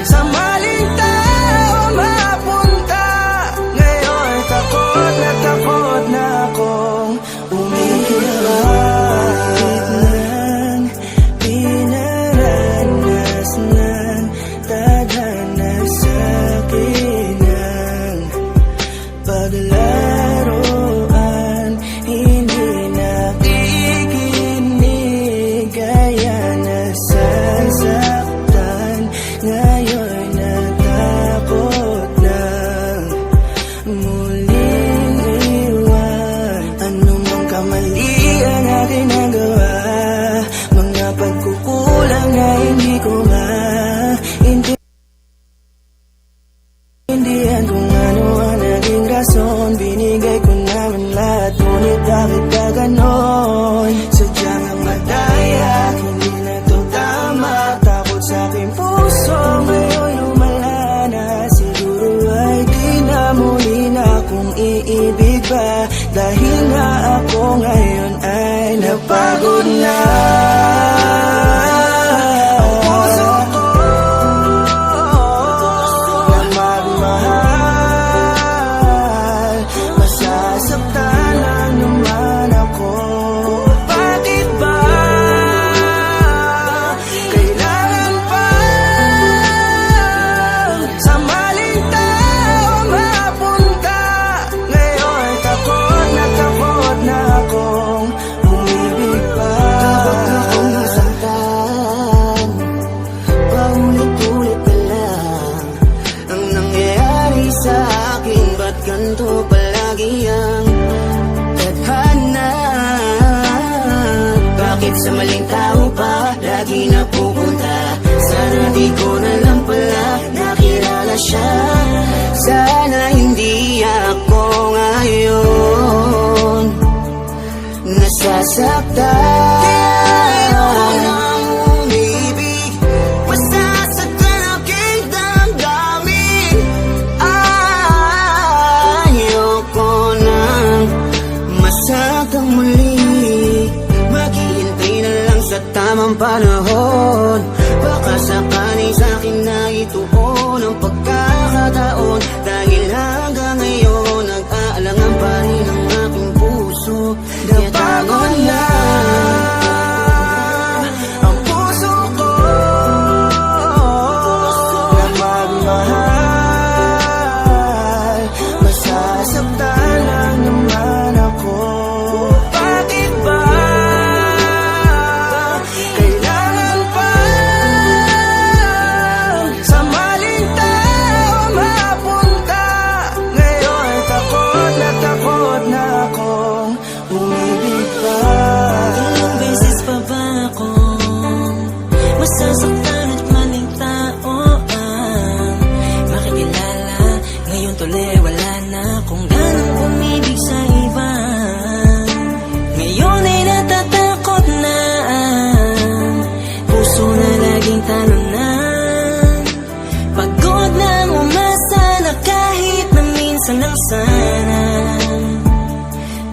sa maling tao mapunta? Ngayon takot na akong kahit nang pinaranas ng tadhana sa akin ang paglaruan, hindi nakikinig kaya nasasaktan. Ngayon natakot nang muling iwan. Anumang kamali ang aking nagawa, mga pagkukulang na hindi ko maintindihan kung ano ang naging rason. Binigay ko naman lahat, ngunit bakit ka ganon? Sadyang ang madaya, hindi na to tama. Takot sa aking puso, ngayon lumala na. Siguro ay di na muli na kung iibig pa, dahil nga ako ngayon ay napagod na. Ang puso ko na magmahal, masasaktan na naman ako. Bakit ba kailangan pa sa maling tao mapunta? Ngayon takot na akong umibig pa. Takot akong nasaktan, paulit-ulit na lang ang nangyayari sa akin. Ba't ganito palagi ang tadhana? Bakit sa maling tao pa lagi napupunta? Sana di ko na lang pala nakilala siya. Sana hindi ako ngayon nasasaktan. Kaya ako nang umibig, masasaktan aking damdamin. Ayoko ang panahon. Baka sakali sa'kin na ituon ang pagkakataon. Dahil hanggang ngayon nag-aalangan pa rin ang aking puso. Napagod na ang puso ko na magmahal. Masasaktan lang naman ako. Bakit ba kailangan pa sa maling tao mapunta? Ngayon takot na akong umibig pa. Ilang beses pa ba akong masasaktan at maling tao ang makikilala? Ngayon tuloy wala na akong ganang umibig sa iba. Ngayon ay natatakot na ang puso na laging talunan. Pagod na umasa na kahit na minsan lang sana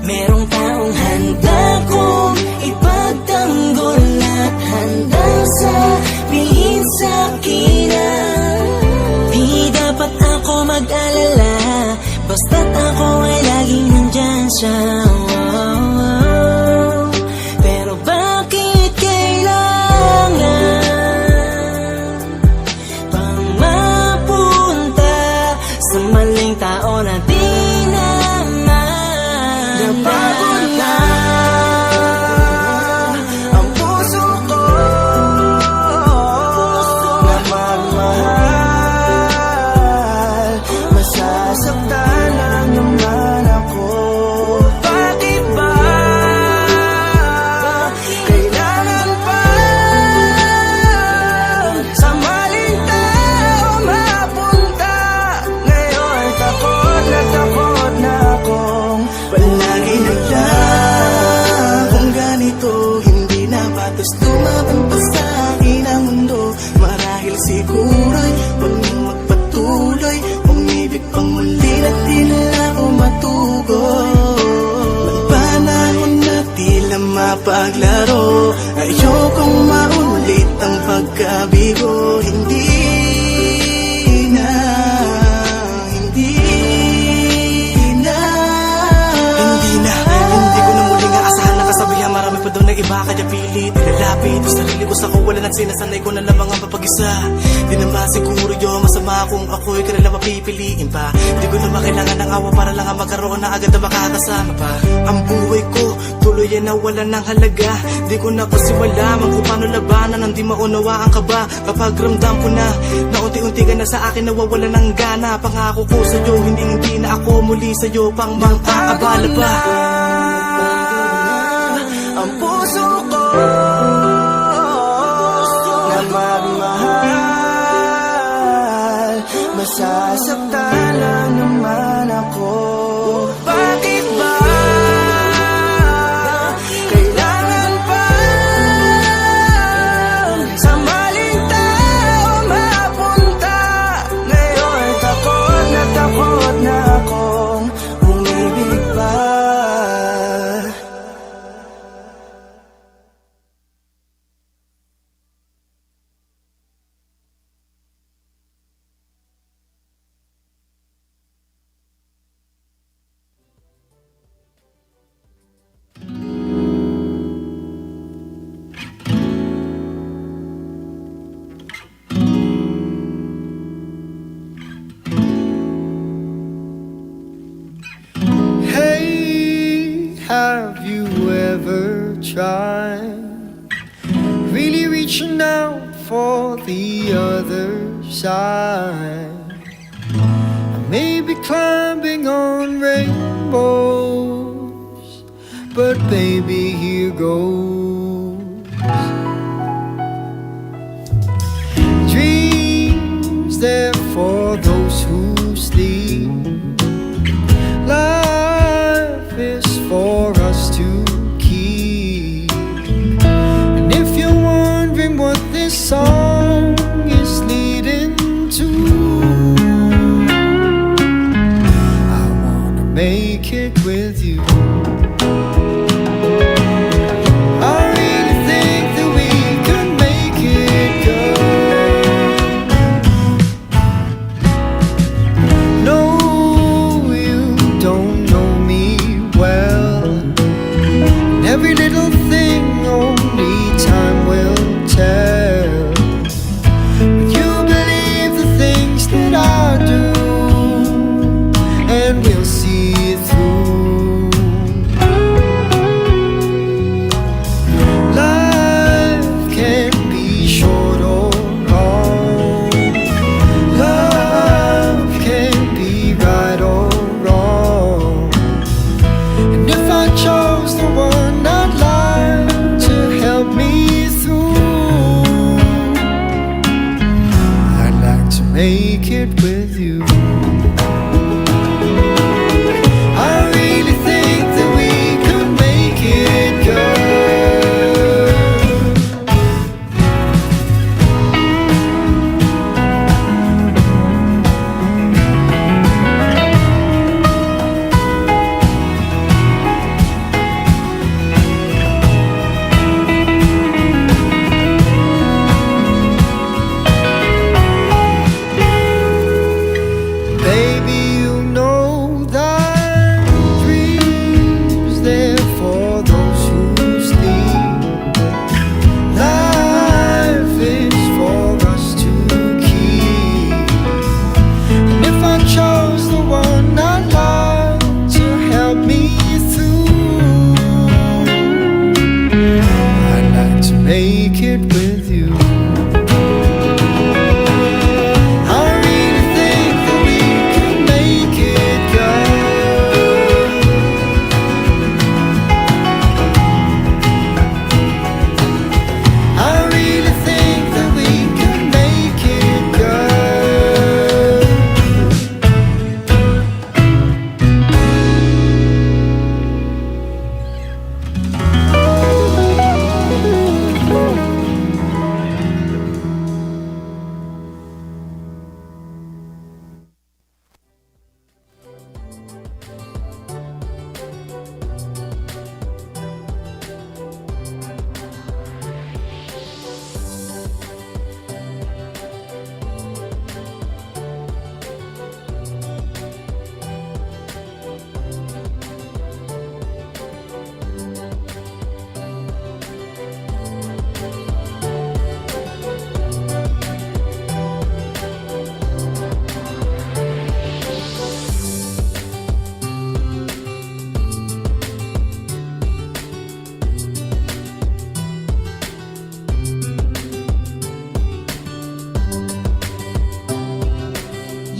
merong taong handa kong ipagtanggol at handang sabihin sa'kin na di dapat ako mag-alala, basta't ako ay laging nandyan siya. Pero bakit kailangan pang mapunta sa maling tao na di naman? Napagod na ang puso ko na magmahal. Masasaktan lang naman ako. Bakit ba kailangan pa sa maling tao mapunta? Ngayon takot na akong palagi naglang kung ganito. Hindi na patos lumaban pa sa akin ang mundo. Marahil siguro'y huwag nang magpatuloy, umibig pang muli na di na ako matugon. Magpanahon na tila mapaglaro, ayokong maulit ang pagkabigo. Hindi na Hindi ko na muling aasahan na kasabihan. Marami pa daw na iba kaya pilit nilalapit ang sarili ko sa kawalan at sinasanay ko na lamang ang papag-isa. Di naman siguro yun masama kung ako'y kanila mapipiliin pa. Di ko naman kailangan ng awa para lang magkaroon na agad na makakasama pa. Ang buhay ko tuloy yan na wala ng halaga. Di ko na kasi malaman kung paano labanan ang di maunawaan ka ba. Kapag ramdam ko na unti-unti ka na sa akin nawawala ng gana. Pangako ko sa'yo hindi na ako muli sa'yo pang mang-aabala pa. Ang puso ko na magmahal. Masasaktan lang naman ako. Bakit ba kailangan pa sa maling tao mapunta? Ngayon takot na akong umibig pa. Hey, have you ever tried really reaching out for the other side? Maybe climbing on rainbows, but baby, here goes. Dreams there for those who sleep. Life is for us to keep. And if you're wondering what this song is leading to, I wanna make it with you. I really think that we and we'll see it through. Life can be short or long. Love can be right or wrong. And if I chose the one I'd like to help me through, I'd like to make it with you. I really think that we could make it good. Baby, you know that dreams there for those who sleep. Life is for us to keep. And if I chose the one I'd like to help me through, I'd like to make it with you. I really think that we can make it good. I really think that we can make it good.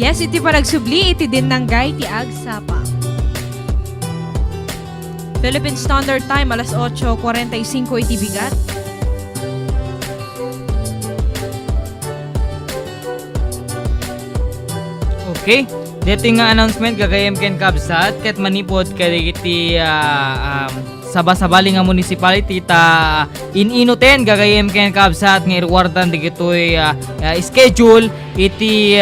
Yes, iti panagsubli, iti din ng gay, ti agsapa. Philippine Standard Time, alas 8:45 iti bigat. Okay, dito nga announcement gagayem ken kabsat ket manipod kadagiti sabasabali nga municipality ta ininoten gagayem ken kabsat nga irwardan digitoy schedule iti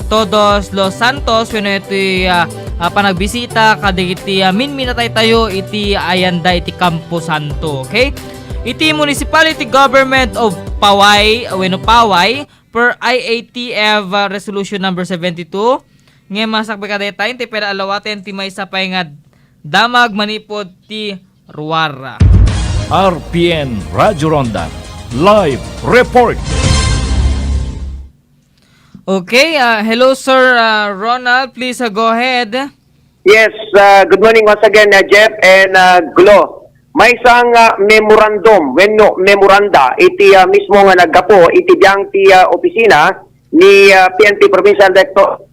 Todos Los Santos wenno iti panagbisita kadagiti minminatay tayo iti ayanda iti Campo Santo. Okay, iti Municipality Government of Paway wenno Paway per IATF Resolution number 72 nga masakbay kadayta ti pera alawaten ti maysa pay nga damag manipod ti Ruara. RPN Radyo Ronda Live Report. Okay, hello Sir Ronald, please go ahead. Yes, good morning once again, Jeff and Glo. May isang memorandum, memoranda, iti mismo nga naggapo, iti biyang ti opisina ni PNP Provincial Director,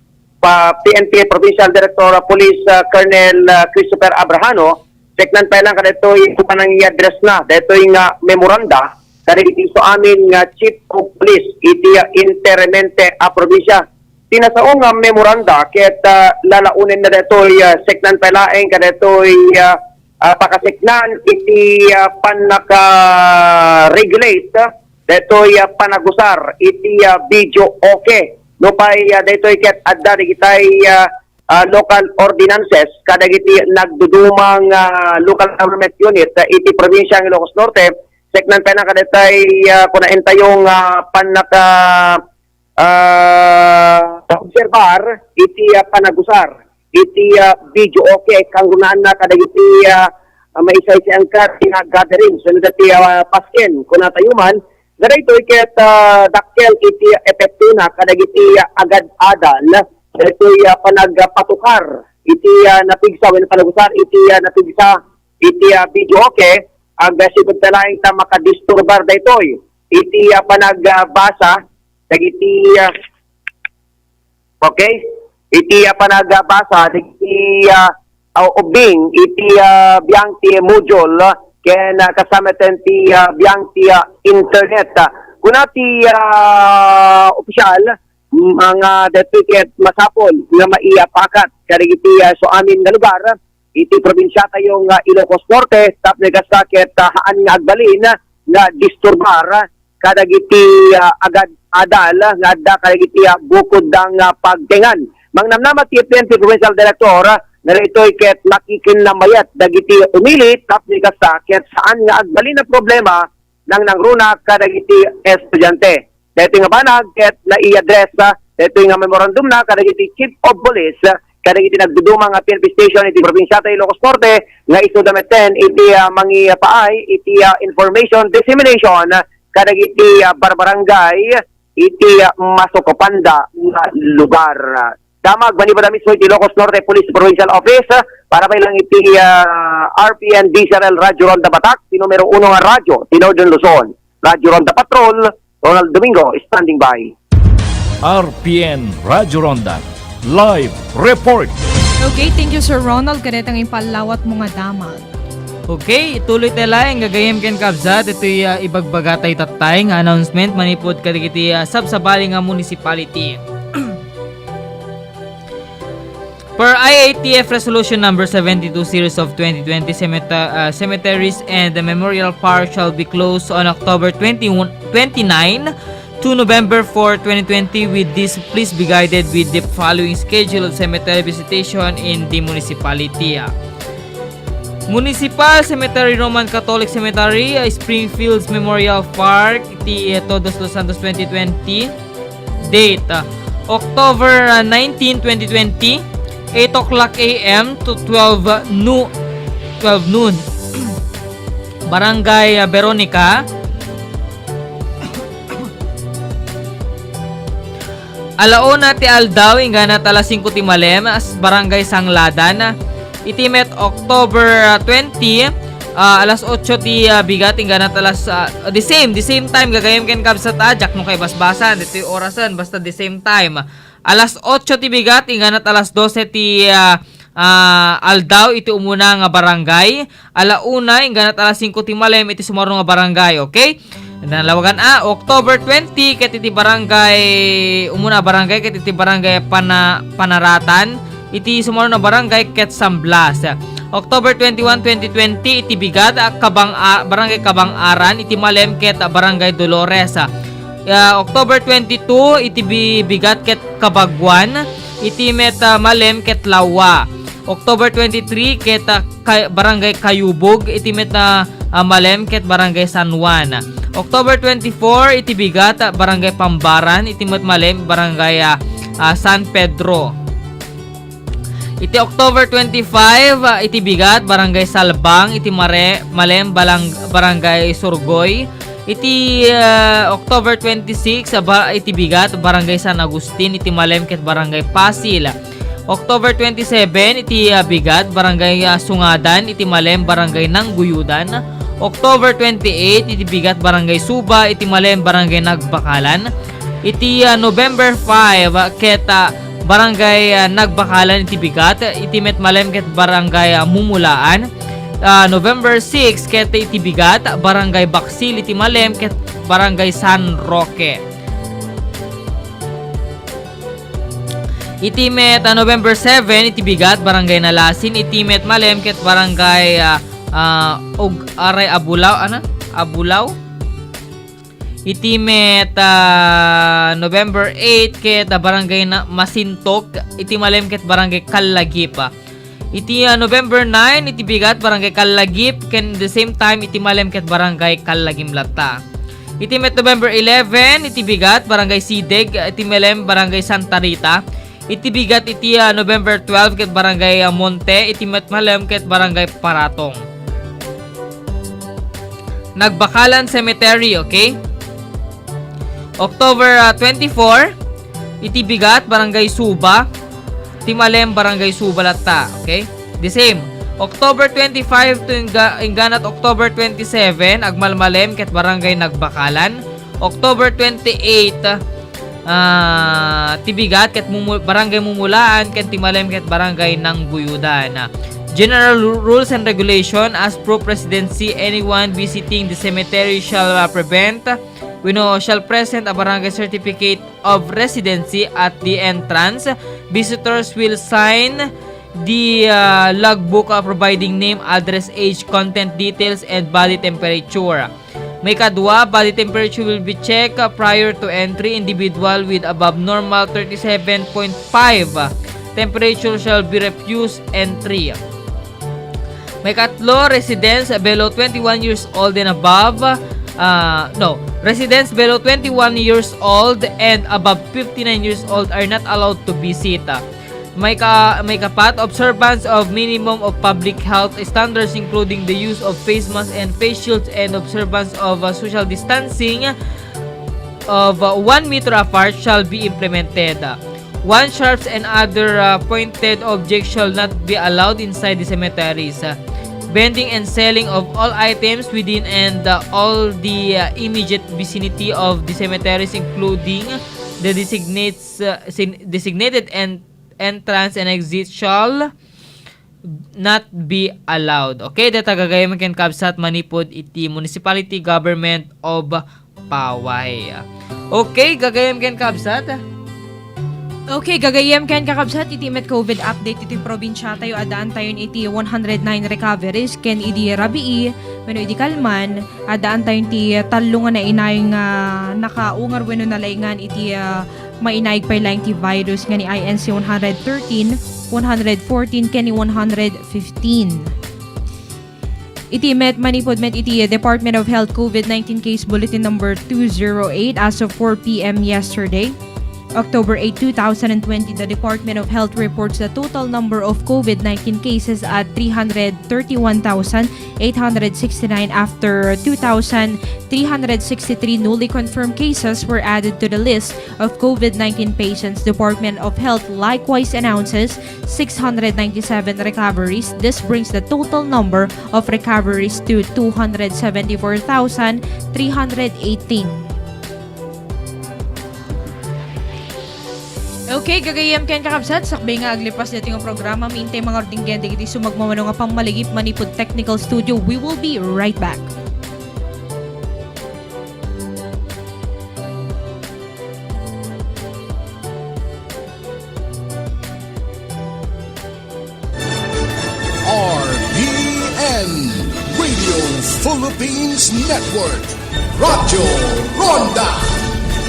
PNP Provincial Director Police Colonel Christopher Abrahano. Seknan pa lang kada ito yung panang i-address na. Dito yung memoranda, kada iti so amin nga Chief of Police, iti Intermente Provincia. Tinasaong nga memoranda, kaya't lalaunin na dito yung seknan pa lang, kada ito yung pakasiknan iti panaka-regulate detoy panagusar iti video okay no pay detoy ket adda digitay local ordinances kadagiti nagdudumang local government unit iti probinsya ng Ilocos Norte seknan pa na kadatay kunain tayong panaka observar iti panagusar iti video okay kang runaan na kadagiti may isa-isa ang gathering so dati pasken kuna tayuman dara ito iket dakkel iti epekto na kadagiti agad adal ito'y panagpatukar. Iti napigsa, when panagusan, iti napigsa, iti video okay, ang sigod talaing ta makadisturbar da ito'y. Iti panagbasa, dagiti, okay, iti panagbasa, dagiti ubing, iti biyang ti module, ken kasama ti biyang ti internet. Kuna ti opisyal, mga detiket masapol nga maiapakat karigiti so amin nga lugar iti probinsya tayong Ilocos Norte tap negasaket haan nga agbalin nga disturbar kadagiti agad adal nga adda kadagiti bukod dang pagtengan mangnamnamat ti PNP Provincial Director naritoy ket makikinlamayat dagiti umilit tap negasaket saan nga agbalin na problema nang nangruna kadagiti estudyante. Dito nga banag, ket na i-address, dito nga memorandum na, kadagiti Chief of Police, kadagiti nagdudumang PNP Station, iti Provinsya tayo Ilocos Norte, nga isudameten, iti mangi paay, iti information dissemination, kadagiti barbarangay, iti masukopanda nga lugar. Damag, manibadami so iti Ilocos Norte Police Provincial Office, para may lang iti RPN DCRL Radyo Ronda Batak, ti numero 1 nga radyo, ti Northern Luzon, Radyo Ronda Patrol, Ronald Domingo, standing by. RPN Radyo Ronda Live Report. Okay, thank you Sir Ronald. Kanetang impalawat mo nga damag. Okay, ituloy tayo ang gagayem ken kabsat. Ito'y ibagbagatay tatay nga announcement manipod kadagiti sabsabali nga municipality. Per IATF Resolution Number 72 Series of 2020, cemeteries and the memorial park shall be closed on October 29 to November 4, 2020. With this, please be guided with the following schedule of cemetery visitation in the municipality. Municipal Cemetery, Roman Catholic Cemetery, Springfields Memorial Park, Todos Los Santos 2020. Date, October 19, 2020. 8 o'clock a.m. to 12 noon. Barangay Veronica. Alauna ti Aldaw, ingganat alas 5 ti Malem, as Barangay Sangladan. Itimet October 20, alas 8 ti Bigat, ingganat alas the same time gagayem ken kabsat ajak no kay basbasan dito yung orasan basta the same time. Alas 8 ti Bigat, inganat alas 12 ti Aldaw, iti umuna nga barangay. Alauna, inganat alas 5 ti Malem, iti sumaro nga barangay, okay? Nalawagan October 20, ket iti barangay, umuna barangay, ket iti barangay Panaratan, iti sumaro na barangay, ket Samblas. October 21, 2020, iti Bigat, barangay Kabang-aran, iti Malem, ket barangay Dolores. October 22, iti Bigat ket Kabagwan, iti met Malem ket Lawa. October 23, ket barangay Kayubog, iti met Malem ket barangay San Juan. October 24, iti Bigat barangay Pambaran, iti met Malem barangay San Pedro. Iti October 25, iti Bigat barangay Salbang, iti Malem barangay Surgoy. Iti October 26, iti Bigat barangay San Agustin, iti Malem ket barangay Pasil. October 27, iti Bigat barangay Sungadan, iti Malem barangay Nangguyudan. October 28, iti Bigat barangay Suba, iti Malem barangay Nagbakalan. Iti November 5, ket barangay Nagbakalan, iti Bigat, iti met Malem ket barangay Mumulaan. November 6, ket iti Bigat barangay Baksil, iti Malem ket barangay San Roque. Iti met November 7, iti Bigat barangay Nalasin, iti met Malem ket barangay Aray Abulaw. Iti met November 8, ket barangay Masintok, iti Malem ket barangay Kalagip. Iti November 9, iti Bigat barangay Kalagip, ken the same time iti Malem ket barangay Kalagimlata. Iti met November 11, iti Bigat barangay Sideg, iti Malem barangay Santa Rita. Iti Bigat iti November 12, ket barangay Monte, iti met Malem ket barangay Paratong. Nagbakalan Cemetery, okay? October 24, iti Bigat barangay Suba, Timalem, Barangay Subalata. Okay? The same. October 25 to Inganat October 27, Agmalmalem, ket Barangay Nagbakalan. October 28, Tibigat, ket Barangay Mumulaan, ket Timalem, ket Barangay Nangbuyudan. General rules and regulation as pro presidency, anyone visiting the cemetery shall shall present a barangay certificate of residency at the entrance. Visitors will sign the logbook providing name, address, age, content details, and body temperature. May kadwa, body temperature will be checked prior to entry. Individual with above normal 37.5 temperature shall be refused entry. May katlo, residents below 21 years old and above, residents below 21 years old and above 59 years old are not allowed to visit. May kapat, observance of minimum of public health standards including the use of face masks and face shields and observance of social distancing of 1 meter apart shall be implemented. One sharps and other pointed objects shall not be allowed inside the cemeteries. Vending and selling of all items within and all the immediate vicinity of the cemeteries, including the designated entrance and exit, shall not be allowed. Okay, data gagayam ken kabsat manipod iti municipality government of Paway. Okay, gagayam ken kabsat. Okay, gagayem ken kakabsat iti met COVID update iti probinsya tayo adaan tayon iti 109 recoveries ken iti rabii wenno iti Kalman adaan tayon iti tallo nga nainayong nakaungar wenno nalaingan iti mainayeg pa lang iti virus nga ni INC 113, 114 ken ni 115. Iti met manipod met iti Department of Health COVID-19 case bulletin number 208 as of 4 p.m. yesterday. October 8, 2020, the Department of Health reports the total number of COVID-19 cases at 331,869 after 2,363 newly confirmed cases were added to the list of COVID-19 patients. Department of Health likewise announces 697 recoveries. This brings the total number of recoveries to 274,318. Okay, gagayam ken kakabsat sakbay nga aglipas dito yung programa mintay mga ording gende iti sumagmamano nga pangmaligip manipod technical studio. We will be right back. RBN Radio Philippines Network, Radyo Ronda,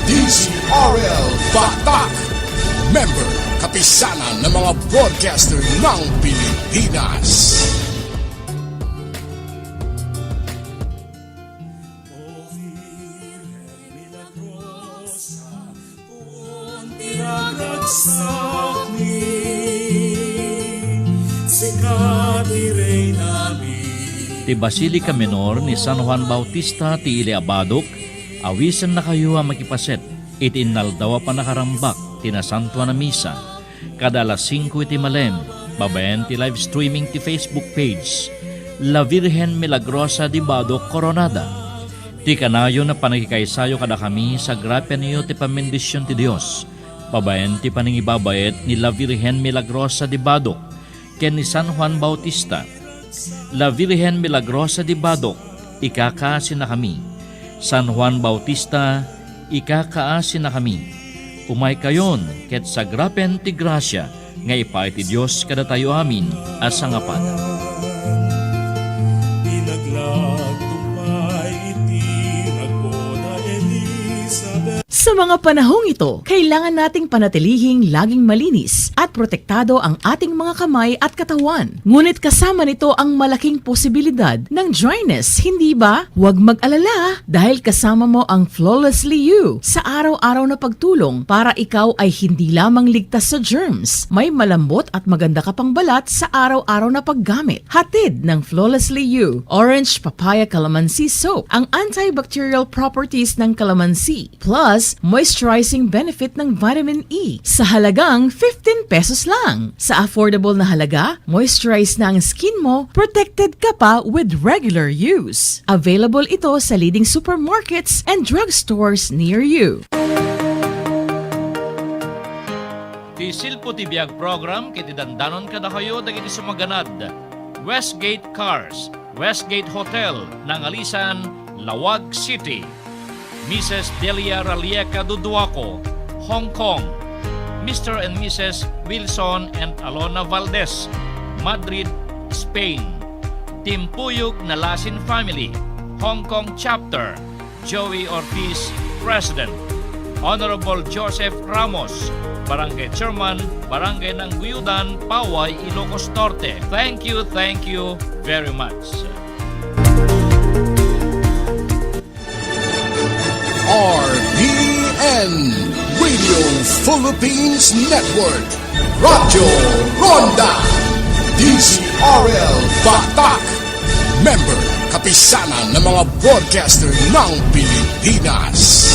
DZRL Batak, member kapisanan ng mga broadcaster ng Pilipinas. Ti Basilica Menor ni San Juan Bautista ti Iliabadok, awisan na kayo makipaset, iti inaldawa pa nakarambak, tinasantua na misa, kada alas 5 iti malem, babayan ti live streaming ti Facebook page, La Virgen Milagrosa di Badok Coronada. Ti kanayo na panagkikaisayo kada kami sa grapya niyo ti pamendisyon ti Dios, babayan ti paningibabayet ni La Virgen Milagrosa di Badok, ken ni San Juan Bautista. La Virgen Milagrosa di Badok, ikakaasin na kami. San Juan Bautista, ikakaasin na kami. Umay kayon, ket sa grapen ti grasya, nga ipaiti Diyos kada tayo amin, asangapan. Sa mga panahong ito, kailangan nating panatilihing laging malinis at protektado ang ating mga kamay at katawan. Ngunit kasama nito ang malaking posibilidad ng dryness, hindi ba? Huwag mag-alala dahil kasama mo ang Flawlessly You sa araw-araw na pagtulong para ikaw ay hindi lamang ligtas sa germs. May malambot at maganda ka pang balat sa araw-araw na paggamit. Hatid ng Flawlessly You, Orange Papaya Calamansi Soap, ang antibacterial properties ng calamansi, plus moisturizing benefit ng vitamin E sa halagang 15 pesos lang. Sa affordable na halaga, moisturize na ang skin mo, protected ka pa with regular use. Available ito sa leading supermarkets and drugstores near you. Ti Silpo ti biag program kiti dandanon kada kayo dagiti sumaganad. Westgate Cars, Westgate Hotel, Nangalisan, Lawag City. Mrs. Delia Ralieca Duduaco, Hong Kong. Mr. and Mrs. Wilson and Alona Valdez, Madrid, Spain. Timpuyog na Lasin Family, Hong Kong Chapter, Joey Ortiz, President. Honorable Joseph Ramos, Barangay Chairman, Barangay ng Guyudan, Paway, Ilocos Norte. Thank you very much. RPN Radio Philippines Network, Radyo Ronda, DZRL Batak, member kapisanan ng mga broadcaster ng Pilipinas.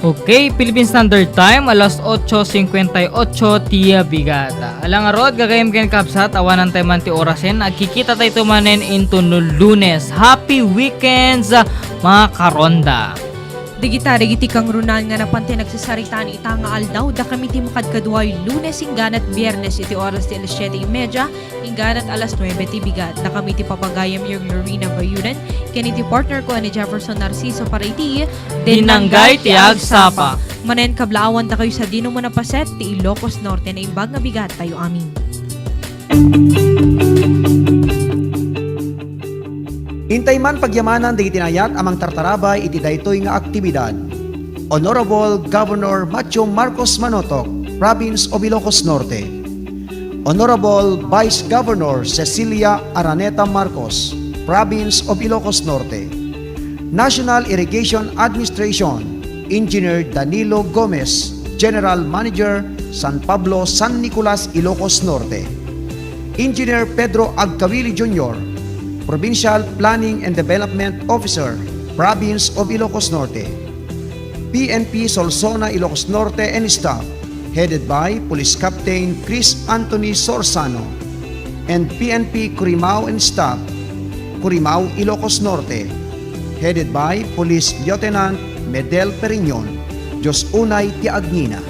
Okay, Philippine Standard Time, alas 8:58 tiya bigata. Alang arod, gagayam ken kapsat, awanan tayo man ti orasen, agkikita tayo tumanen into no Lunes. Happy weekends, mga karonda! Digiti kang runal nga napanti nagsasaritaan ita nga aldaw da kami ti makadkadway Lunes ingganat Biyernes iti oras ti alas 7:30 ingganat alas 9 ti bigat da kami ti papagayam yung Lorena Bayunan ken iti partner ko ani Jefferson Narciso para iti Dinanggay ti Agsapa. Manen kablaawan da kayo sa Dino Monapaset ti Ilocos Norte na imbag nga bigat tayo amin. Hintay man pagyamanan di itinayat amang tartarabay iti daytoy nga aktibidad. Honorable Governor Macho Marcos Manotoc, Province of Ilocos Norte. Honorable Vice Governor Cecilia Araneta Marcos, Province of Ilocos Norte. National Irrigation Administration, Engineer Danilo Gomez, General Manager, San Pablo, San Nicolas, Ilocos Norte. Engineer Pedro Agcawili Jr., Provincial Planning and Development Officer, Province of Ilocos Norte. PNP Solsona, Ilocos Norte and staff, headed by Police Captain Chris Anthony Sorsano, and PNP Curimao and staff, Curimao, Ilocos Norte, headed by Police Lieutenant Medel Perignon. Diyos unay ti Agnina.